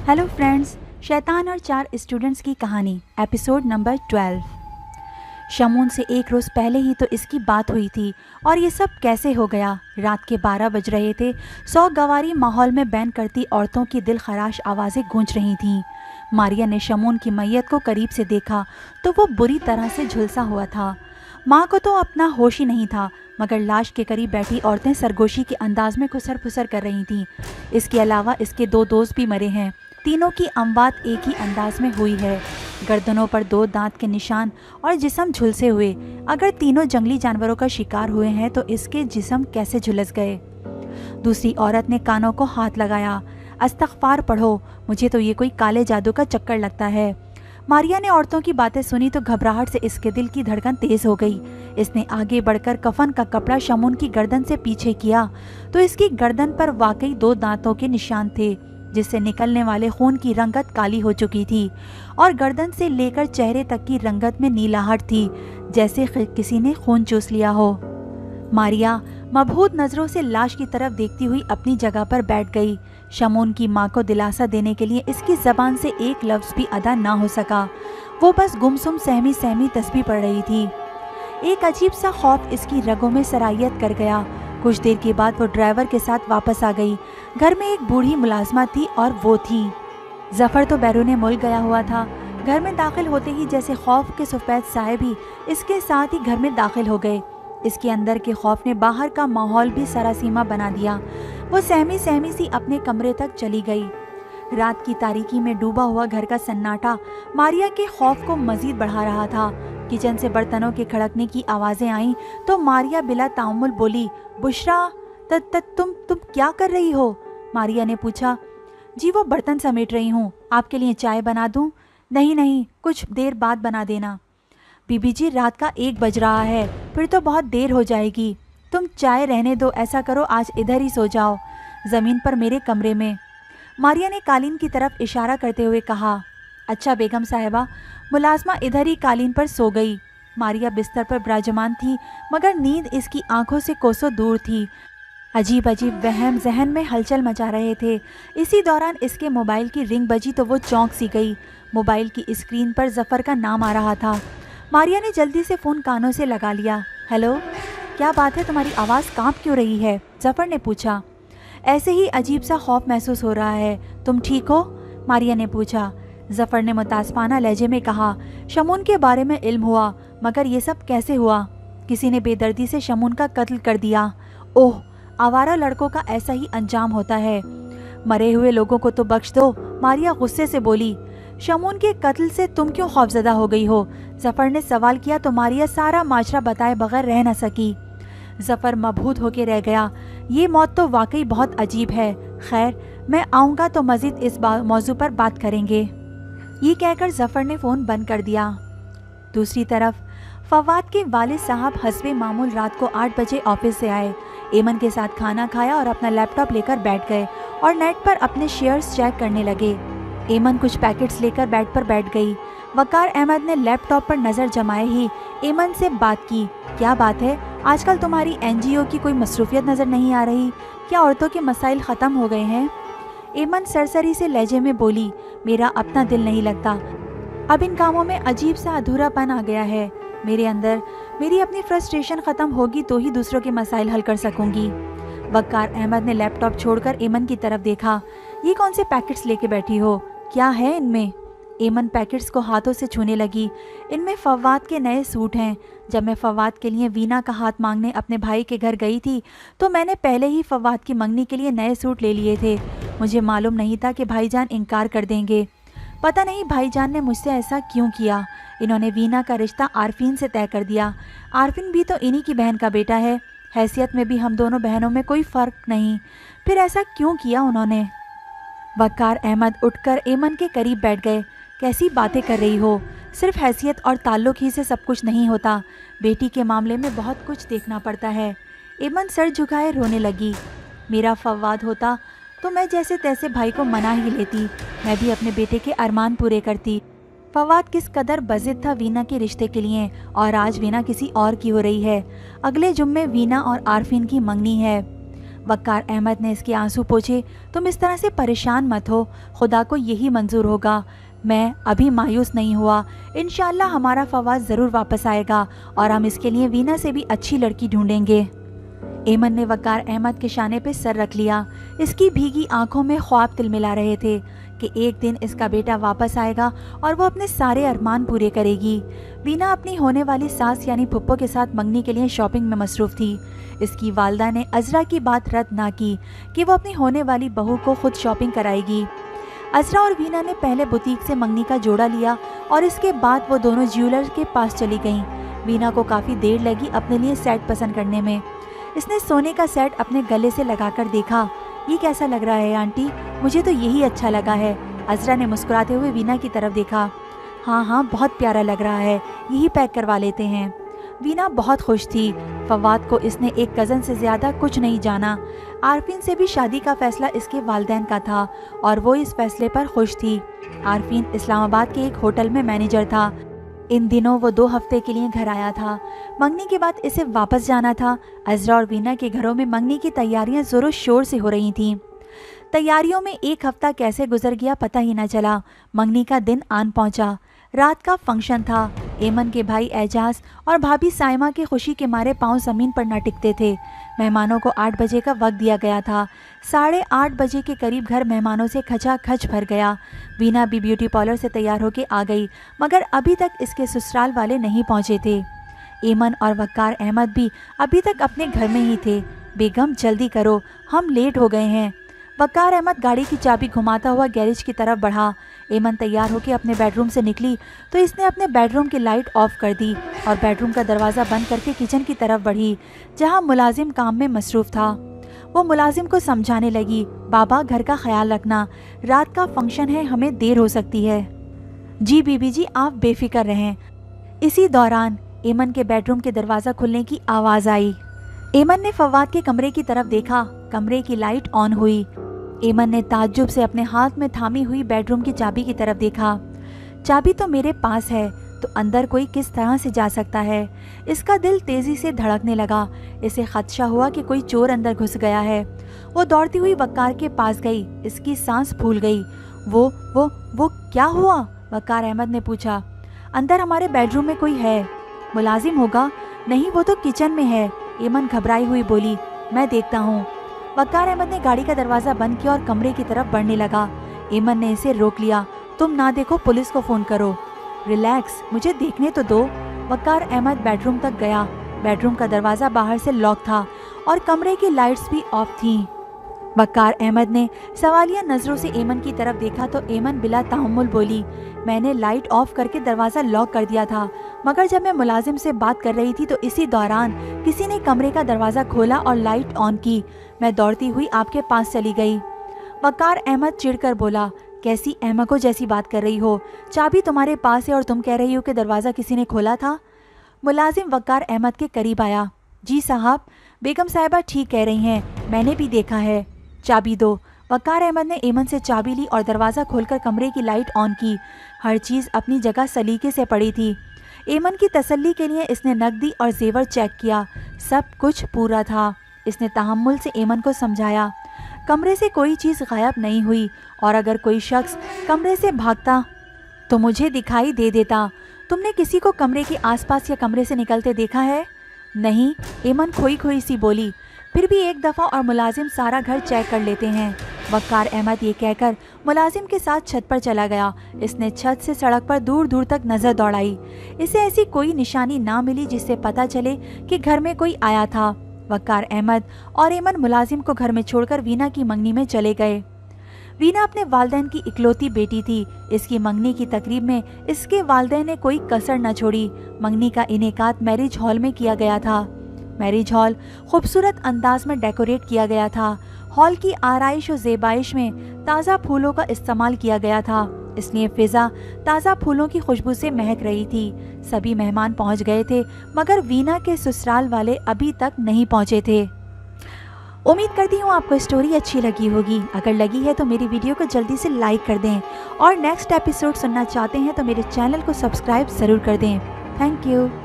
Hello friends, शैतान और 4 students की कहानी एपिसोड नंबर 12। शमून से एक रोज़ पहले ही तो इसकी बात हुई थी और ये सब कैसे हो गया। रात के 12 बज रहे थे। 100 गवारी माहौल में बैन करती औरतों की दिल खराश आवाज़ें गूंज रही थीं। मारिया ने शमून की मैयत को करीब से देखा तो वो बुरी तरह से झुलसा हुआ था। माँ को तो अपना होश ही नहीं था, मगर लाश के करीब बैठी औरतें सरगोशी के अंदाज में खुसर फुसर कर रही थीं। इसके अलावा इसके 2 दोस्त भी मरे हैं। तीनों की अमवात एक ही अंदाज में हुई है। गर्दनों पर 2 दांत के निशान और जिस्म झुलसे हुए। अगर तीनों जंगली जानवरों का शिकार हुए हैं तो इसके जिस्म कैसे झुलस गए। दूसरी औरत ने कानों को हाथ लगाया। अस्तगफार पढ़ो, मुझे तो ये कोई काले जादू का चक्कर लगता है। मारिया ने औरतों की बातें सुनी तो घबराहट से इसके दिल की धड़कन तेज हो गई। इसने आगे बढ़कर कफन का कपड़ा शमून की गर्दन से पीछे किया तो इसकी गर्दन पर वाकई 2 दांतों के निशान थे, जिससे निकलने वाले खून की रंगत काली हो चुकी थी और गर्दन से लेकर चेहरे तक की रंगत में नीलाहट थी, जैसे किसी ने खून चूस लिया हो। मारिया मबहूत नज़रों से लाश की तरफ देखती हुई अपनी जगह पर बैठ गई। शमून की माँ को दिलासा देने के लिए इसकी ज़बान से एक लफ्ज़ भी अदा ना हो सका। वो बस गुमसुम सहमी सहमी तस्बीह पढ़ रही थी। एक अजीब सा खौफ इसकी रगों में सरायत कर गया। कुछ देर के बाद वो ड्राइवर के साथ वापस आ गई। घर में एक बूढ़ी मुलाजमा थी और वो थी जफ़र। तो बैरून मुल्क गया हुआ था। घर में दाखिल होते ही जैसे खौफ के सफ़ेद साए भी इसके साथ ही घर में दाखिल हो गए। इसके अंदर के खौफ ने बाहर का माहौल भी सरासीमा बना दिया। वो सहमी सहमी सी अपने कमरे तक चली गई। रात की तारीकी में डूबा हुआ घर का सन्नाटा मारिया के खौफ को मजीद बढ़ा रहा था। किचन से बर्तनों के खड़कने की आवाज़ें आईं तो मारिया बिला तामुल बोली, बुशरा, तुम क्या कर रही हो? मारिया ने पूछा। जी वो बर्तन समेट रही हूँ, आपके लिए चाय बना दूँ? नहीं, कुछ देर बाद बना देना। बीबी जी, रात का 1 बज रहा है, फिर तो बहुत देर हो जाएगी। तुम चाय रहने दो, ऐसा करो आज इधर ही सो जाओ, ज़मीन पर मेरे कमरे में। मारिया ने कालीन की तरफ इशारा करते हुए कहा। अच्छा बेगम साहिबा। मुलाजमा इधर ही कालीन पर सो गई। मारिया बिस्तर पर विराजमान थी, मगर नींद इसकी आंखों से कोसों दूर थी। अजीब अजीब वहम जहन में हलचल मचा रहे थे। इसी दौरान इसके मोबाइल की रिंग बजी तो वो चौंक सी गई। मोबाइल की स्क्रीन पर जफ़र का नाम आ रहा था। मारिया ने जल्दी से फ़ोन कानों से लगा लिया। हेलो, क्या बात है, तुम्हारी आवाज़ कांप क्यों रही है? जफ़र ने पूछा। ऐसे ही अजीब सा खौफ महसूस हो रहा है। तुम ठीक हो? मारिया ने पूछा। जफ़र ने मुतासफाना लहजे में कहा। शमून के बारे में इल्म हुआ, मगर ये सब कैसे हुआ? किसी ने बेदर्दी से शमून का कत्ल कर दिया। ओह, आवारा लड़कों का ऐसा ही अंजाम होता है। मरे हुए लोगों को तो बख्श दो, मारिया गुस्से से बोली। शमून के कत्ल से तुम क्यों खौफजदा हो गई हो? जफ़र ने सवाल किया तो मारिया सारा माजरा बताए बगैर रह न सकी। जफ़र मबहूत होके रह गया। ये मौत तो वाकई बहुत अजीब है। खैर, मैं आऊँगा तो मज़ीद इस मौजू पर बात करेंगे। ये कहकर जफ़र ने फ़ोन बंद कर दिया। दूसरी तरफ फवाद के वालिद साहब हस्बे मामूल रात को 8 बजे ऑफिस से आए। एमन के साथ खाना खाया और अपना लैपटॉप लेकर बैठ गए और नेट पर अपने शेयर्स चेक करने लगे। एमन कुछ पैकेट्स लेकर बेड पर बैठ गई। वकार अहमद ने लैपटॉप पर नज़र जमाए ही एमन से बात की। क्या बात है, आजकल तुम्हारी एनजीओ की कोई मसरूफियत नज़र नहीं आ रही? क्या औरतों के मसाइल ख़त्म हो गए हैं? एमन सरसरी से लहजे में बोली, मेरा अपना दिल नहीं लगता। अब इन कामों में अजीब सा अधूरापन आ गया है मेरे अंदर। मेरी अपनी फ्रस्ट्रेशन ख़त्म होगी तो ही दूसरों के मसाइल हल कर सकूंगी। वकार अहमद ने लैपटॉप छोड़कर एमन की तरफ देखा। ये कौन से पैकेट्स लेके बैठी हो? क्या है इनमें? एमन पैकेट्स को हाथों से छूने लगी। इनमें फवाद के नए सूट हैं। जब मैं फवाद के लिए वीना का हाथ मांगने अपने भाई के घर गई थी तो मैंने पहले ही फवाद की मंगनी के लिए नए सूट ले लिए थे। मुझे मालूम नहीं था कि भाईजान इनकार कर देंगे। पता नहीं भाईजान ने मुझसे ऐसा क्यों किया। इन्होंने वीना का रिश्ता आरफीन से तय कर दिया। आरफीन भी तो इन्हीं की बहन का बेटा है। हैसियत में भी हम दोनों बहनों में कोई फ़र्क नहीं। फिर ऐसा क्यों किया उन्होंने? वकार अहमद उठकर एमन के करीब बैठ गए। कैसी बातें कर रही हो? सिर्फ हैसियत और ताल्लुक़ ही से सब कुछ नहीं होता। बेटी के मामले में बहुत कुछ देखना पड़ता है। एमन सर झुकाए रोने लगी। मेरा फवाद होता तो मैं जैसे तैसे भाई को मना ही लेती। मैं भी अपने बेटे के अरमान पूरे करती। फवाद किस कदर बज़िद था वीना के रिश्ते के लिए, और आज वीना किसी और की हो रही है। अगले जुम्मे वीना और आरफीन की मंगनी है। वक़ार अहमद ने इसके आंसू पोंछे। तुम इस तरह से परेशान मत हो, खुदा को यही मंजूर होगा। मैं अभी मायूस नहीं हुआ, इंशाअल्लाह हमारा फवाद ज़रूर वापस आएगा और हम इसके लिए वीना से भी अच्छी लड़की ढूंढेंगे। एमन ने वक़ार अहमद के शाने पे सर रख लिया। इसकी भीगी आंखों में ख्वाब तिलमिला रहे थे कि एक दिन इसका बेटा वापस आएगा और वो अपने सारे अरमान पूरे करेगी। वीना अपनी होने वाली सास यानी फुप्पो के साथ मंगनी के लिए शॉपिंग में मसरूफ़ थी। इसकी वालदा ने अज़रा की बात रद्द ना की कि वो अपनी होने वाली बहू को खुद शॉपिंग कराएगी। अज़रा और वीना ने पहले बुटीक से मंगनी का जोड़ा लिया और इसके बाद वो दोनों ज्वेलर के पास चली गईं। वीना को काफ़ी देर लगी अपने लिए सेट पसंद करने में। इसने सोने का सेट अपने गले से लगाकर देखा। ये कैसा लग रहा है आंटी? मुझे तो यही अच्छा लगा है। अज़रा ने मुस्कुराते हुए वीना की तरफ देखा। हाँ हाँ, बहुत प्यारा लग रहा है, यही पैक करवा लेते हैं। वीना बहुत खुश थी। फवाद को इसने एक कज़न से ज़्यादा कुछ नहीं जाना। आरफीन से भी शादी का फ़ैसला इसके वालिदैन का था और वो इस फैसले पर खुश थी। आरफीन इस्लामाबाद के एक होटल में मैनेजर था। इन दिनों वो 2 हफ्ते के लिए घर आया था। मंगनी के बाद इसे वापस जाना था। अज़रा और वीना के घरों में मंगनी की तैयारियां ज़ोरों शोर से हो रही थीं। तैयारियों में 1 हफ्ता कैसे गुजर गया पता ही न चला। मंगनी का दिन आन पहुंचा। रात का फंक्शन था। एमन के भाई एजाज और भाभी साइमा की खुशी के मारे पांव ज़मीन पर न टिकते थे। मेहमानों को 8 बजे का वक्त दिया गया था। 8:30 बजे के करीब घर मेहमानों से खचाखच भर गया। वीना भी ब्यूटी पार्लर से तैयार होकर आ गई, मगर अभी तक इसके ससुराल वाले नहीं पहुंचे थे। एमन और वक़ार अहमद भी अभी तक अपने घर में ही थे। बेगम जल्दी करो, हम लेट हो गए हैं। वक़ार अहमद गाड़ी की चाबी घुमाता हुआ गैरेज की तरफ बढ़ा। एमन तैयार होकर अपने बेडरूम से निकली तो इसने अपने बेडरूम की लाइट ऑफ कर दी और बेडरूम का दरवाज़ा बंद करके किचन की तरफ बढ़ी, जहां मुलाजिम काम में मसरूफ़ था। वो मुलाजिम को समझाने लगी, बाबा घर का ख्याल रखना, रात का फंक्शन है, हमें देर हो सकती है। जी बीबी जी, आप बेफिक्र रहें। इसी दौरान एमन के बेडरूम के दरवाज़ा खुलने की आवाज़ आई। एमन ने फवाद के कमरे की तरफ देखा। कमरे की लाइट ऑन हुई। एमन ने ताज्जुब से अपने हाथ में थामी हुई बेडरूम की चाबी की तरफ देखा। चाबी तो मेरे पास है, तो अंदर कोई किस तरह से जा सकता है? इसका दिल तेज़ी से धड़कने लगा। इसे खदशा हुआ कि कोई चोर अंदर घुस गया है। वो दौड़ती हुई वक़ार के पास गई। इसकी सांस फूल गई। वो क्या हुआ? वक़ार अहमद ने पूछा। अंदर हमारे बेडरूम में कोई है। मुलाजिम होगा। नहीं, वो तो किचन में है। एमन घबराई हुई बोली, मैं देखता हूँ। वक़ार अहमद ने गाड़ी का दरवाज़ा बंद किया और कमरे की तरफ बढ़ने लगा। एमन ने इसे रोक लिया। तुम ना देखो, पुलिस को फ़ोन करो। रिलैक्स, मुझे देखने तो दो। वक़ार अहमद बेडरूम तक गया। बेडरूम का दरवाज़ा बाहर से लॉक था और कमरे की लाइट्स भी ऑफ थीं। वक़ार अहमद ने सवालिया नज़रों से एमन की तरफ देखा तो एमन बिला तहम्मुल बोली, मैंने लाइट ऑफ करके दरवाज़ा लॉक कर दिया था, मगर जब मैं मुलाजिम से बात कर रही थी तो इसी दौरान किसी ने कमरे का दरवाज़ा खोला और लाइट ऑन की। मैं दौड़ती हुई आपके पास चली गई। वक़ार अहमद चिढ़कर बोला, कैसी अहमको जैसी बात कर रही हो? चाबी तुम्हारे पास है और तुम कह रही हो कि दरवाज़ा किसी ने खोला था। मुलाजिम वक़ार अहमद के करीब आया। जी साहब, बेगम साहिबा ठीक कह रही हैं, मैंने भी देखा है। चाबी दो। वक़ार अहमद ने एमन से चाबी ली और दरवाज़ा खोलकर कमरे की लाइट ऑन की। हर चीज़ अपनी जगह सलीके से पड़ी थी। एमन की तसल्ली के लिए इसने नकदी और जेवर चेक किया। सब कुछ पूरा था। इसने तहम्मुल से एमन को समझाया, कमरे से कोई चीज़ गायब नहीं हुई और अगर कोई शख्स कमरे से भागता तो मुझे दिखाई दे देता। तुमने किसी को कमरे के आसपास या कमरे से निकलते देखा है? नहीं, एमन खोई खोई सी बोली। फिर भी एक दफ़ा और मुलाजिम सारा घर चेक कर लेते हैं। वक़ार अहमद ये कहकर मुलाजिम के साथ छत पर चला गया। इसने छत से सड़क पर दूर दूर तक नज़र दौड़ाई। इसे ऐसी कोई निशानी ना मिली जिससे पता चले कि घर में कोई आया था। वक़ार अहमद और एमन मुलाजिम को घर में छोड़कर वीना की मंगनी में चले गए। वीना अपने वालिदैन की इकलौती बेटी थी। इसकी मंगनी की तकरीब में इसके वालिदैन ने कोई कसर न छोड़ी। मंगनी का इनेकाद मैरिज हॉल में किया गया था। मैरिज हॉल खूबसूरत अंदाज में डेकोरेट किया गया था। हॉल की आराइश और ज़ेबाइश में ताज़ा फूलों का इस्तेमाल किया गया था, इसलिए फ़िज़ा ताज़ा फूलों की खुशबू से महक रही थी। सभी मेहमान पहुंच गए थे, मगर वीना के ससुराल वाले अभी तक नहीं पहुंचे थे। उम्मीद करती हूँ आपको स्टोरी अच्छी लगी होगी। अगर लगी है तो मेरी वीडियो को जल्दी से लाइक कर दें और नेक्स्ट एपिसोड सुनना चाहते हैं तो मेरे चैनल को सब्सक्राइब ज़रूर कर दें। Thank you.